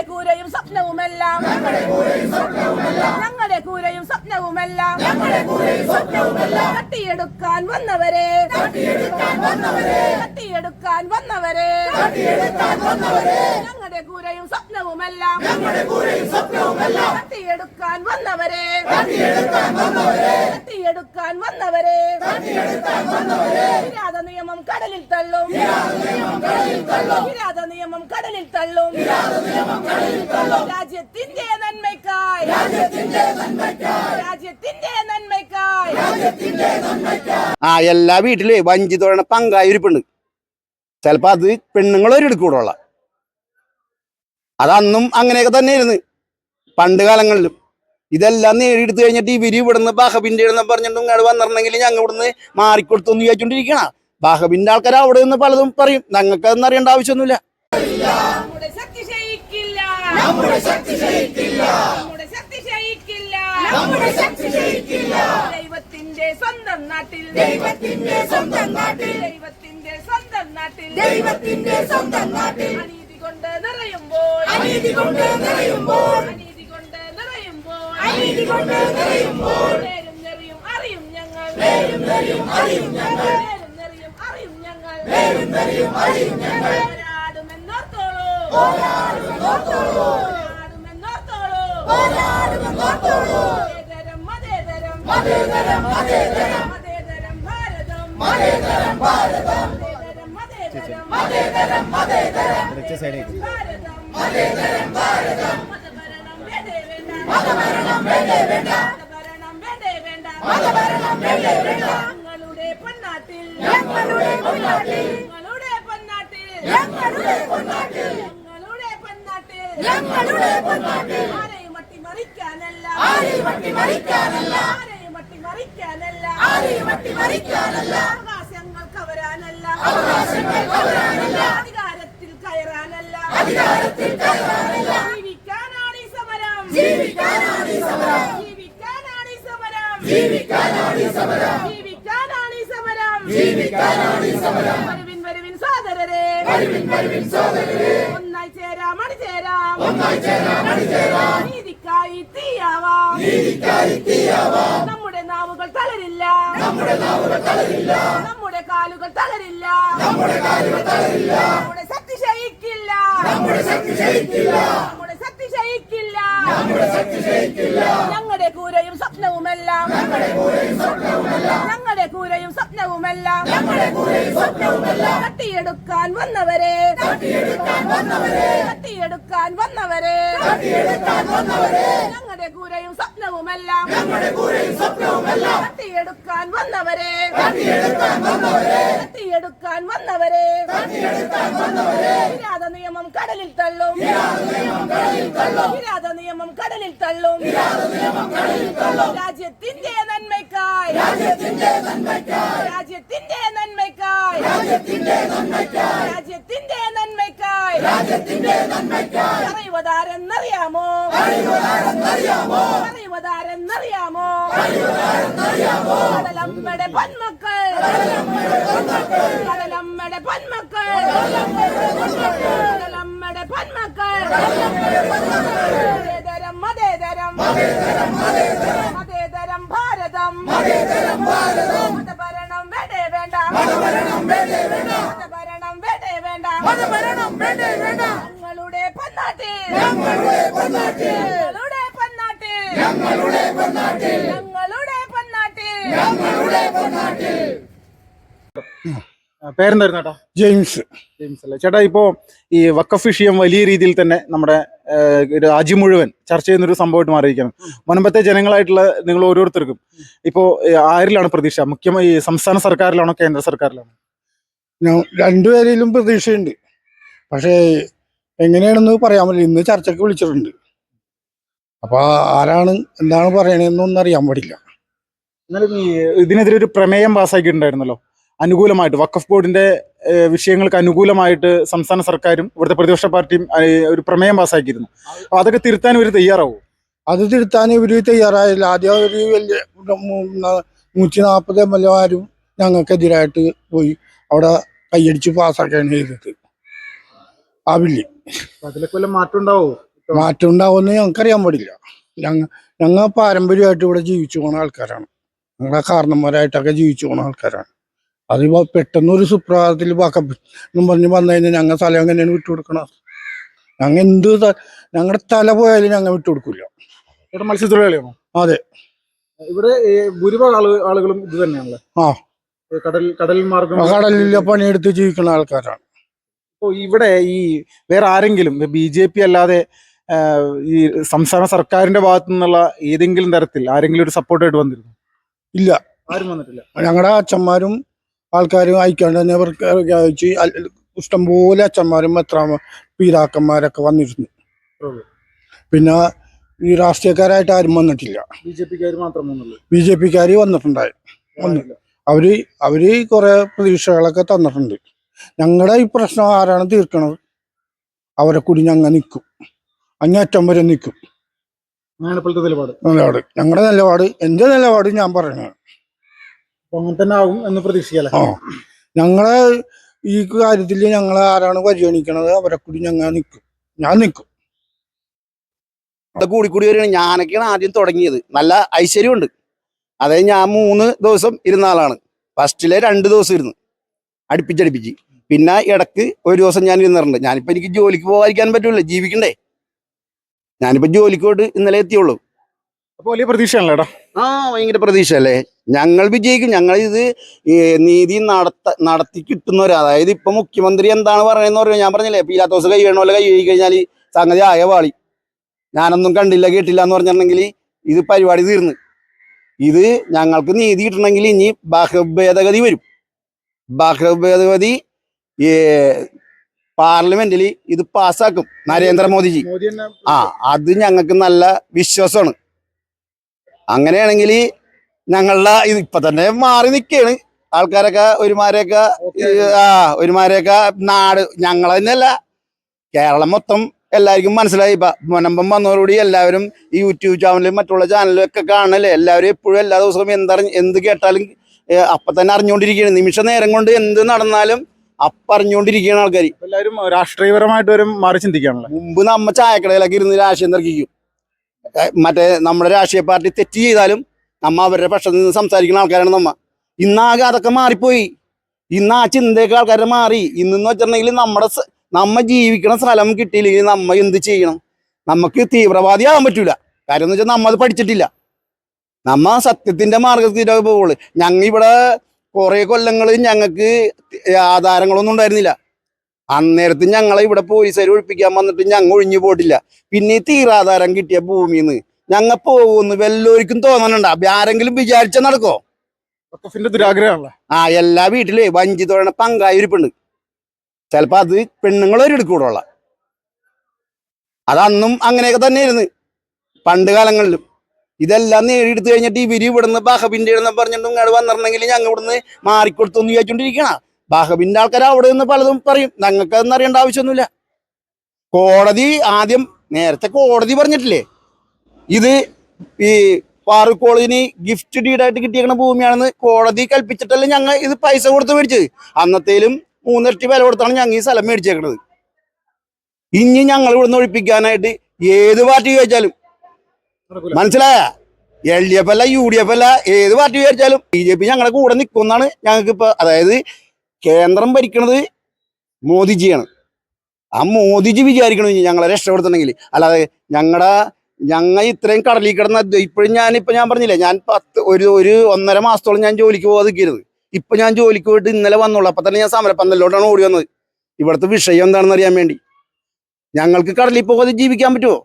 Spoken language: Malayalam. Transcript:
കൂരയും സ്വപ്നവുമെല്ലാം ഞങ്ങളുടെ കൂരയും സ്വപ്നവുമെല്ലാം തട്ടിയെടുക്കാൻ വന്നവരെ തട്ടിയെടുക്കാൻ വന്നവരെ ഞങ്ങളുടെ കൂരയും സ്വപ്നവുമെല്ലാം തട്ടിയെടുക്കാൻ വന്നവരെ തട്ടിയെടുക്കാൻ വന്നവരെ കിരാത നിയമം കടലിൽ തള്ളും കിരാത നിയമം കടലിൽ തള്ളും രാജ്യത്തിന്റെ നന്മയ്ക്കായി രാജ്യത്തിന്റെ നന്മയ്ക്കായി എല്ലാ വീട്ടിലെ വഞ്ചിത്തോടെ പങ്കായിരിപ്പുണ്ട്. ചിലപ്പോ അത് പെണ്ണുങ്ങളൊരെടുക്കൂടുള്ള അതന്നും അങ്ങനെയൊക്കെ തന്നെയായിരുന്നു പണ്ട് കാലങ്ങളിലും. ഇതെല്ലാം നേടിയെടുത്ത് കഴിഞ്ഞിട്ട് ഇവര് ഇവിടുന്ന് ബഹബിന്റെ പറഞ്ഞിട്ട് ഇങ്ങോട്ട് വന്നിട്ടുണ്ടെങ്കിൽ ഞങ്ങൾ ഇവിടുന്ന് മാറിക്കൊടുത്തു വിചാരിച്ചോണ്ടിരിക്കണ. ബഹബിന്റെ ആൾക്കാർ അവിടെ നിന്ന് പലതും പറയും, ഞങ്ങൾക്ക് അതൊന്നും അറിയേണ്ട ആവശ്യമൊന്നുമില്ല. ദൈവത്തിന്റെ സ്വന്തം നാട്ടിൽ ദൈവത്തിന്റെ സ്വന്തം നാട്ടിൽ ദൈവത്തിന്റെ സ്വന്തം നാട്ടിൽ ദൈവത്തിന്റെ സ്വന്തം നാട്ടിൽ അനീതി കൊണ്ട് നിറയുമ്പോൾ അനീതി കൊണ്ട് നിറയുമ്പോൾ അനീതി കൊണ്ട് നിറയുമ്പോൾ അനീതി കൊണ്ട് നിറയുമ്പോൾ നേരും നെറിയും അറിയും ഞങ്ങൾ നേരും നെറിയും അറിയും ഞങ്ങൾ നേരും നെറിയും അറിയും ഞങ്ങൾ നേരും നെറിയും അറിയും ഞങ്ങൾ പോരാടുമെന്നോർത്തോളൂ പോരാടുമെന്നോർത്തോളൂ പോരാടുമെന്നോർത്തോളൂ മതേതരം മതേതരം മതേതരം മതേതരം ഭാരതം മതേതരം ഭാരതം മതേതരം മതേതരം മതേതരം ഭാരതം മതേതരം ഭാരതം മതഭരണം വേണ്ടേ വേണ്ട മതഭരണം വേണ്ടേ വേണ്ട മതഭരണം വേണ്ടേ വേണ്ട മതഭരണം വേണ്ടേ വേണ്ട ഞങ്ങളുടെ പൊന്നാട്ടിൽ ഞങ്ങളുടെ പൊന്നാട്ടിൽ ഞങ്ങളുടെ പൊന്നാട്ടിൽ ഞങ്ങളുടെ പൊന്നാട്ടിൽ ഞങ്ങളുടെ പൊന്നാട്ടിൽ ഞങ്ങളുടെ പൊന്നാട്ടിൽ ആരെയും അട്ടിമറിക്കാനല്ല ആരെയും അട്ടിമറിക്കാനല്ല ആരെയും അട്ടിമറിക്കാനല്ല ആരെയും അട്ടിമറിക്കാനല്ല അവകാശങ്ങൾ കവരാനല്ല അവകാശങ്ങൾ കവരാനല്ല അധികാരത്തിൽ കയറാനല്ല അധികാരത്തിൽ കയറാനല്ല ജീവിക്കാനാണ് ഈ സമരം ജീവിക്കാനാണ് ഈ സമരം ജീവിക്കാനാണ് ഈ സമരം ജീവിക്കാനാണ് ഈ സമരം ജീവിക്കാനാണ് ഈ സമരം ജീവിക്കാനാണ് ഈ സമരം വരുവിൻ വരുവിൻ സോദരരെ വരുവിൻ വരുവിൻ സോദരരെ ഒന്നായി ചേരാം അണിചേരാം ഒന്നായി ചേരാം അണിചേരാം നീതിക്കായി തീയാവാം നീതിക്കായി തീയാവാം നമ്മുടെ നാവുകൾ തളരില്ല നമ്മുടെ നാവുകൾ തളരില്ല നമ്മുടെ കാലുകൾ തളരില്ല നമ്മുടെ കാലുകൾ തളരില്ല നമ്മുടെ ശക്തി ക്ഷയിക്കില്ല നമ്മുടെ ശക്തി ക്ഷയിക്കില്ല നമ്മുടെ ശക്തി ക്ഷയിക്കില്ല നമ്മുടെ ശക്തി ക്ഷയിക്കില്ല ഞങ്ങളുടെ കൂരയും സ്വപ്നവുമെല്ലാം ഞങ്ങളുടെ കൂരയും സ്വപ്നവുമെല്ലാം ഞങ്ങളുടെ കൂരയും സ്വപ്നവുമെല്ലാം ഞങ്ങളുടെ കൂരയും സ്വപ്നവുമെല്ലാം തട്ടിയെടുക്കാൻ വന്നവരെ തട്ടിയെടുക്കാൻ വന്നവരെ തട്ടിയെടുക്കാൻ വന്നവരെ തട്ടിയെടുക്കാൻ വന്നവരെ ഞങ്ങളുടെ കൂരയും സ്വപ്നവുമെല്ലാം ഞങ്ങളുടെ കൂരയും സ്വപ്നവുമെല്ലാം തട്ടിയെടുക്കാൻ വന്നവരെ തട്ടിയെടുക്കാൻ വന്നവരെ തട്ടിയെടുക്കാൻ വന്നവരെ തട്ടിയെടുക്കാൻ വന്നവരെ കിരാത നിയമം കടലിൽ തള്ളും കിരാത നിയമം കടലിൽ തള്ളും കിരാത നിയമം കടലിൽ തള്ളും കിരാത നിയമം കടലിൽ തള്ളും രാജ്യത്തിന്റെ നന്മയ്ക്കായി രാജ്യത്തിന്റെ നന്മയ്ക്കായി രാജ്യത്തിന്റെ നന്മയ്ക്കായി രാജ്യത്തിന്റെ നന്മയ്ക്കായി രാജ്യത്തിന്റെ നന്മയ്ക്കായി രാജ്യത്തിന്റെ നന്മയ്ക്കായി അറിവതാരെന്നറിയാമോ അറിവതാരെന്നറിയാമോ അറിവതാരെന്നറിയാമോ അറിവതാരെന്നറിയാമോ കടലമ്മയുടെ പൊന്മക്കൾ കടലമ്മയുടെ പൊന്മക്കൾ കടലമ്മയുടെ പൊന്മക്കൾ മതേതരം മതേതരം മതേതരം മതേതരം മതേതരം ഭാരതം മതേതരം ഭാരതം മതഭരണം വേണ്ടേ വേണ്ട മതഭരണം വേണ്ടേ വേണ്ട മതഭരണം വേണ്ടേ വേണ്ട മതഭരണം വേണ്ടേ വേണ്ട ഞങ്ങളുടെ പൊന്നാട്ടിൽ ഞങ്ങളുടെ പൊന്നാട്ടിൽ ഞങ്ങളുടെ പൊന്നാട്ടിൽ ഞങ്ങളുടെ പൊന്നാട്ടിൽ ഞങ്ങളുടെ പൊന്നാട്ടിൽ ഞങ്ങളുടെ പൊന്നാട്ടിൽ. പേരെന്തായിരുന്നു ചേട്ടാ? ജെയിംസ്. ജെയിംസ് അല്ലേ ചേട്ടാ? ഇപ്പോ ഈ വഖഫ് വിഷയം വലിയ രീതിയിൽ തന്നെ നമ്മുടെ രാജ്യം മുഴുവൻ ചർച്ച ചെയ്യുന്നൊരു സംഭവമായിട്ട് മാറിയിരിക്കുകയാണ്. മുൻപത്തെ ജനങ്ങളായിട്ടുള്ള നിങ്ങൾ ഓരോരുത്തർക്കും ഇപ്പോൾ ആരിലാണ് പ്രതീക്ഷ? മുഖ്യമായി സംസ്ഥാന സർക്കാരിലാണോ കേന്ദ്ര സർക്കാരിലാണോ? രണ്ടുപേരിലും പ്രതീക്ഷയുണ്ട്. പക്ഷേ എങ്ങനെയാണെന്ന് പറയാൻ പറ്റില്ല. ഇന്ന് ചർച്ചയ്ക്ക് വിളിച്ചിട്ടുണ്ട്. അപ്പൊ ആരാണ് എന്താണ് പറയണതെന്നൊന്നും അറിയാൻ പാടില്ല. എന്നാലും ഇതിനെതിരെ ഒരു പ്രമേയം പാസ്സാക്കിയിട്ടുണ്ടായിരുന്നല്ലോ അനുകൂലമായിട്ട്, വഖഫ് ബോർഡിന്റെ വിഷയങ്ങൾക്ക് അനുകൂലമായിട്ട് സംസ്ഥാന സർക്കാരും ഇവിടുത്തെ പ്രതിപക്ഷ പാർട്ടിയും ഒരു പ്രമേയം പാസ്സാക്കിയിരുന്നു. അപ്പൊ അതൊക്കെ തിരുത്താൻ ഇവർ തയ്യാറാവും? അത് തിരുത്താൻ ഇവര് തയ്യാറായില്ല. ആദ്യം ഒരു വലിയ 140 MLA ഞങ്ങൾക്കെതിരായിട്ട് പോയി അവിടെ കൈയടിച്ച് പാസ്സാക്കുകയാണ് ചെയ്തത്. ആവില്ലേ? അതിലൊക്കെ വല്ല മാറ്റം ഉണ്ടാവോ? മാറ്റം ഉണ്ടാവുമെന്ന് ഞങ്ങൾക്കറിയാൻ പാടില്ല. ഞങ്ങൾ പാരമ്പര്യമായിട്ട് ഇവിടെ ജീവിച്ചു പോണ ആൾക്കാരാണ്. ഞങ്ങളെ കാരണന്മാരായിട്ടൊക്കെ ജീവിച്ചു പോണ ആൾക്കാരാണ്. അതിപ്പോ പെട്ടെന്ന് ഒരു സുപ്രഭാതത്തിൽ എന്നും പറഞ്ഞ് വന്നു കഴിഞ്ഞാൽ ഞങ്ങൾ സ്ഥലം എങ്ങനെയാണ് വിട്ടുകൊടുക്കണത്? ഞങ്ങൾ ഞങ്ങളുടെ തല പോയാലും ഞങ്ങൾ വിട്ടുകൊടുക്കില്ല. ഇവിടെ മത്സ്യത്തൊഴിലാളിയാണോ? അതെ. ഇവിടെ ഭൂരിഭാഗം ആളുകളും ഇത് തന്നെയാണല്ലോ. ആ, കടൽ മാർഗം കടലിലെ പണിയെടുത്ത് ജീവിക്കുന്ന ആൾക്കാരാണ്. ഇപ്പോൾ ഇവിടെ ഈ വേറെ ആരെങ്കിലും BJP അല്ലാതെ ഈ സംസ്ഥാന സർക്കാരിന്റെ ഭാഗത്തു നിന്നുള്ള ഏതെങ്കിലും തരത്തിൽ ആരെങ്കിലും ഒരു സപ്പോർട്ടായിട്ട് വന്നിരുന്നു? ഇല്ല, ആരും വന്നിട്ടില്ല. ഞങ്ങളുടെ അച്ഛന്മാരും ആൾക്കാരും അയക്കാണ്ട് തന്നെ ഇവർക്ക് ഇഷ്ടംപോലെ അച്ഛന്മാരും പിതാക്കന്മാരൊക്കെ വന്നിരുന്നു. പിന്നെ ഈ രാഷ്ട്രീയക്കാരായിട്ട് ആരും വന്നിട്ടില്ല. BJP-ക്കാർ മാത്രം വന്നുള്ളൂ. BJP-ക്കാർ വന്നിട്ടുണ്ടായി. അവര് കുറെ പ്രതീക്ഷകളൊക്കെ തന്നിട്ടുണ്ട്. ഞങ്ങളുടെ ഈ പ്രശ്നം ആരാണ് തീർക്കണത്? അവരെ കൂടി ഞങ്ങൾ നിൽക്കും, അങ്ങേറ്റം വരെ നിൽക്കും. നിലപാട് ഞങ്ങളുടെ നിലപാട്, എന്റെ നിലപാട് ഞാൻ പറയണത് അങ്ങനെ തന്നെ ആകും എന്ന് പ്രതീക്ഷിക്കല്ലേ? ഞങ്ങളെ ഈ കാര്യത്തിൽ ഞങ്ങൾ ആരാണ് പരിഗണിക്കണത് അവരെ കൂടി ഞങ്ങൾ നിൽക്കും, ഞാൻ നിൽക്കും. കൂടി വരികയാണ്. ഞാനൊക്കെയാണ് ആദ്യം തുടങ്ങിയത്. നല്ല ഐശ്വര്യമുണ്ട്. അതായത് ഞാൻ 3 ദിവസം ഇരുന്ന ആളാണ്. ഫസ്റ്റിലെ 2 ദിവസം ഇരുന്ന് അടുപ്പിച്ചടുപ്പിച്ച്. പിന്നെ ഇടക്ക് ഒരു ദിവസം ഞാൻ ഇരുന്നിട്ടുണ്ട്. ഞാനിപ്പോൾ എനിക്ക് ജോലിക്ക് പോകാതിരിക്കാൻ പറ്റൂല, ജീവിക്കണ്ടേ. ഞാനിപ്പോൾ ജോലിക്ക് പോയിട്ട് ഇന്നലെ എത്തിയുള്ളൂ. അപ്പോൾ വലിയ പ്രതീക്ഷയാണല്ലോ. ഭയങ്കര പ്രതീക്ഷയല്ലേ. ഞങ്ങൾ വിജയിക്കും. ഞങ്ങൾ ഇത് നീതി നടത്തി കിട്ടുന്നവരാ. അതായത് ഇപ്പൊ മുഖ്യമന്ത്രി എന്താണ് പറയണെന്ന് പറഞ്ഞാൽ, ഞാൻ പറഞ്ഞില്ലേ, പീലാത്തോസ് കൈ വേണ പോലെ കൈ കഴുകി കഴിഞ്ഞാൽ സംഗതി ആയ വാളി. ഞാനൊന്നും കണ്ടില്ല കേട്ടില്ല എന്ന് പറഞ്ഞിട്ടുണ്ടെങ്കിൽ ഇത് പരിപാടി തീർന്ന്. ഇത് ഞങ്ങൾക്ക് നീതി കിട്ടണമെങ്കിൽ ഇനി ഭേദഗതി വരും. ഭേദഗതി പാർലമെന്റിൽ ഇത് പാസ്സാക്കും നരേന്ദ്രമോദിജി. അത് ഞങ്ങൾക്ക് നല്ല വിശ്വാസമാണ്. അങ്ങനെയാണെങ്കിൽ ഞങ്ങളുടെ ഇത് ഇപ്പൊ തന്നെ മാറി നിൽക്കുകയാണ് ആൾക്കാരൊക്കെ. ഒരുമാരെയൊക്കെ നാട് ഞങ്ങളെ തന്നെയല്ല, കേരളം മൊത്തം എല്ലാവർക്കും മനസ്സിലായി. ഇപ്പൊ മുനമ്പം വന്നതോടുകൂടി എല്ലാവരും ഈ യൂട്യൂബ് ചാനലും മറ്റുള്ള ചാനലും ഒക്കെ കാണണല്ലേ. എല്ലാവരും എപ്പോഴും എല്ലാ ദിവസവും എന്ത് കേട്ടാലും അപ്പൊ തന്നെ അറിഞ്ഞുകൊണ്ടിരിക്കുകയാണ്. നിമിഷ നേരം കൊണ്ട് എന്ത് നടന്നാലും അറിഞ്ഞുകൊണ്ടിരിക്കുകയാണ് ആൾക്കാർ. എല്ലാവരും രാഷ്ട്രീയപരമായിട്ട് വരും മാറി ചിന്തിക്കുകയാണല്ലോ. മുമ്പ് നമ്മ ചായക്കടയിലൊക്കെ ഇരുന്ന് രാഷ്ട്രീയം തർക്കിക്കും. മറ്റേ നമ്മുടെ രാഷ്ട്രീയ പാർട്ടി തെറ്റ് ചെയ്താലും നമ്മ അവരുടെ പക്ഷത്ത് നിന്ന് സംസാരിക്കുന്ന ആൾക്കാരാണ് നമ്മ. ഇന്നാകെ അതൊക്കെ മാറിപ്പോയി. ഇന്ന് ആ ചിന്തയൊക്കെ ആൾക്കാരെ മാറി. ഇന്നെന്ന് വെച്ചിട്ടുണ്ടെങ്കിൽ നമ്മ ജീവിക്കണ സ്ഥലം കിട്ടിയില്ലെങ്കിൽ നമ്മ എന്ത് ചെയ്യണം? നമുക്ക് തീവ്രവാദിയാകാൻ പറ്റൂല. കാര്യം എന്ന് വെച്ചാൽ നമ്മ അത് പഠിച്ചിട്ടില്ല. നമ്മ സത്യത്തിന്റെ മാർഗത്തിലൊക്കെ പോകുള്ളൂ. ഇവിടെ കുറെ കൊല്ലങ്ങൾ ഞങ്ങൾക്ക് ആധാരങ്ങളൊന്നും ഉണ്ടായിരുന്നില്ല. അന്നേരത്ത് ഞങ്ങളെ ഇവിടെ പോലീസുകാർ ഒഴിപ്പിക്കാൻ വന്നിട്ട് ഞങ്ങൾ ഒഴിഞ്ഞു പോയിട്ടില്ല. പിന്നെ തീരാധാരം കിട്ടിയ ഭൂമിന്ന് ഞങ്ങൾ പോകുന്നു വല്ലവർക്കും തോന്നണുണ്ട്? ആരെങ്കിലും വിചാരിച്ച നടക്കോ? ദുരാഗ്രഹമല്ല. എല്ലാ വീട്ടിലേ വഞ്ചിത്തോഴണ പങ്കായിരിപ്പുണ്ട്. ചിലപ്പോ അത് പെണ്ണുങ്ങളൊരു എടുക്കൂടുള്ള. അതന്നും അങ്ങനെയൊക്കെ തന്നെയായിരുന്നു പണ്ട് കാലങ്ങളിലും. ഇതെല്ലാം നേടിയെടുത്ത് കഴിഞ്ഞിട്ട് ഇവര് ഇവിടുന്ന് ബഹബിന്റെ പറഞ്ഞിട്ടും ഇങ്ങോട്ട് വന്നിട്ടുണ്ടെങ്കിൽ ഞങ്ങൾ ഇവിടുന്ന് മാറിക്കൊടുത്തൊന്ന് ചോദിച്ചോണ്ടിരിക്കണ. ബഹബിന്റെ ആൾക്കാർ അവിടെ നിന്ന് പലതും പറയും. ഞങ്ങൾക്ക് അതൊന്നും അറിയേണ്ട ആവശ്യമൊന്നുമില്ല. കോടതി നേരത്തെ കോടതി പറഞ്ഞിട്ടില്ലേ, ഇത് ഈ ഫാറൂഖ് കോളേജിന് ഗിഫ്റ്റ് ഡീഡായിട്ട് കിട്ടിയേക്കുന്ന ഭൂമിയാണെന്ന് കോടതി കൽപ്പിച്ചിട്ടല്ലേ ഞങ്ങൾ ഇത് പൈസ കൊടുത്ത് മേടിച്ചത്. അന്നത്തേലും 3 ഇരട്ടി വില കൊടുത്താണ് ഞങ്ങൾ ഈ സ്ഥലം മേടിച്ചേക്കണത്. ഇനി ഞങ്ങൾ ഇവിടുന്ന് ഒഴിപ്പിക്കാനായിട്ട് ഏത് പാർട്ടി ചോദിച്ചാലും, മനസ്സിലായ, LDF അല്ല UDF അല്ല, ഏത് പാർട്ടി വിചാരിച്ചാലും BJP ഞങ്ങളെ കൂടെ നിൽക്കുമെന്നാണ് ഞങ്ങൾക്ക് ഇപ്പൊ. അതായത് കേന്ദ്രം ഭരിക്കണത് മോദിജിയാണ്. ആ മോദിജി വിചാരിക്കണ ഞങ്ങളെ രക്ഷപ്പെടുത്തണമെങ്കിൽ. അല്ലാതെ ഞങ്ങൾ ഇത്രയും കടലിൽ കിടന്ന ഇപ്പോഴും ഞാൻ പറഞ്ഞില്ലേ, ഞാൻ 1.5 മാസത്തോളം ഞാൻ ജോലിക്ക് പോകാതെ നിൽക്കരുത്. ഇപ്പൊ ഞാൻ ജോലിക്ക് പോയിട്ട് ഇന്നലെ വന്നോളൂ. അപ്പൊ തന്നെ ഞാൻ സമരപ്പന്തലിലോട്ടാണ് ഓടി വന്നത്. ഇവിടുത്തെ വിഷയം എന്താണെന്ന് അറിയാൻ വേണ്ടി. ഞങ്ങൾക്ക് കടലിൽ പോകാതെ ജീവിക്കാൻ പറ്റുമോ?